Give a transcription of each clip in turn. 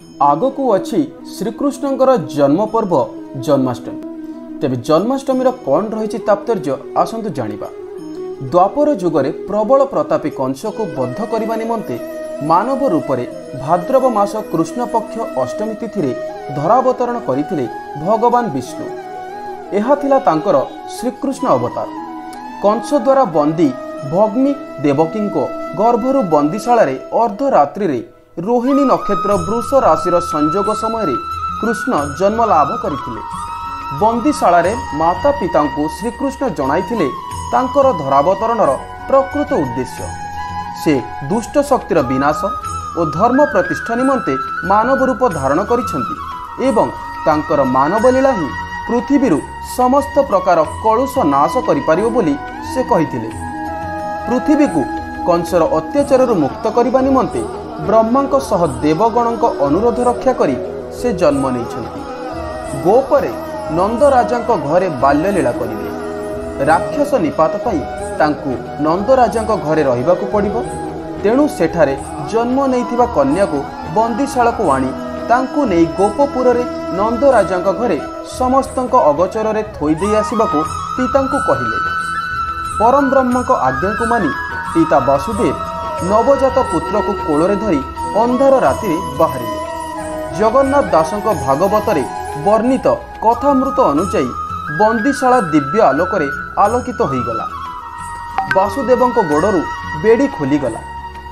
आगकू अच्छी श्रीकृष्णଙ୍କର जन्म पर्व जन्माष्टमी। तेबे जन्माष्टमीर कौन रही तात्पर्य आसतु जानिबा। द्वापर जुगरे प्रबल प्रतापी कंस को बद्ध करने निमंते मानव रूपरे भाद्रव मास कृष्ण पक्ष अष्टमी तिथि धरावतरण करथिले भगवान विष्णु। एहा थिला तांकर श्रीकृष्ण अवतार। कंस द्वारा बंदी भग्नी देवकी गर्भरु बंदीशाला अर्धरात्रि रोहिणी नक्षत्र वृष राशि संयोग समय कृष्ण जन्म लाभ करथिले। बंदीशाला माता पिता श्रीकृष्ण जणाइथिले तांकर धरावतरणर प्रकृत उद्देश्य। से दुष्ट शक्तिर विनाश और धर्म प्रतिष्ठा निमंते मानव रूप धारण करिसेंति एवं तांकर मानव लीला ही पृथ्वी समस्त प्रकार कलुष नाश करिपारियो बोली से कहिथिले। पृथ्वी को कंसर अत्याचार मुक्त करने निमंते ब्रह्मा सह देवगण अनुरोध रक्षा करी से जन्म नहीं। गोपरे नंद राजा घरे बाल्य लीला करेंगे। राक्षस निपात पाई तांकु नंद राजा घरे रहिबाकु पड़िबो। तेणु सेठारे जन्म नहीं कन्या को बंदीशाला को आनी तांकु नहीं गोपपुर रे नंद राजा घरे समस्त अगोचर रे थोई दे आसिबाकु पितांकु कहिले। परम ब्रह्म को आज्ञा को मानी पिता वसुदेव नवजात पुत्र को कोଳରେ धरी अंधार राति बाहरिले। जगन्नाथ दासଙ୍କ भागवत वर्णित कथामृत अनुଯାयी बंदीशाला दिव्य आलोक आलोकित होईगला। वासुदेवଙ୍କ गोड़रू बेड़ी खोलीगला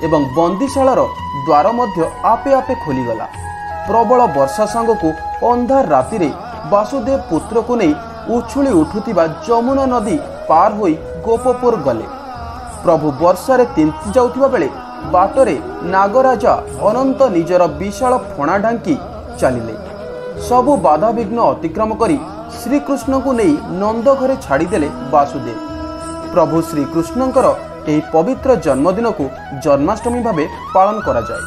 एवं बंदीशालार द्वार मध्य आपे आपे खोलीगला। प्रबल वर्षा सांगकू अंधार राति वासुदेव पुत्र को नहीं उछुली उठुथिबा जमुना नदी पार होई गोपपुर गले। प्रभु वर्षा रे तिंति जाउथिबा बेले बाटरे नागराजा अनंत निजर विशाल फणा ढांकी चलिले। सबु बाधा विघ्न अतिक्रम करी श्रीकृष्ण को नहीं नंद घरे छाड़ीदेले वासुदेव। प्रभु श्रीकृष्णଙ୍କର ଏହି ପବିତ୍ର ଜନ୍ମଦିନକୁ ଜନ୍ମାଷ୍ଟମୀ ଭାବେ ପାଳନ କରାଯାଏ।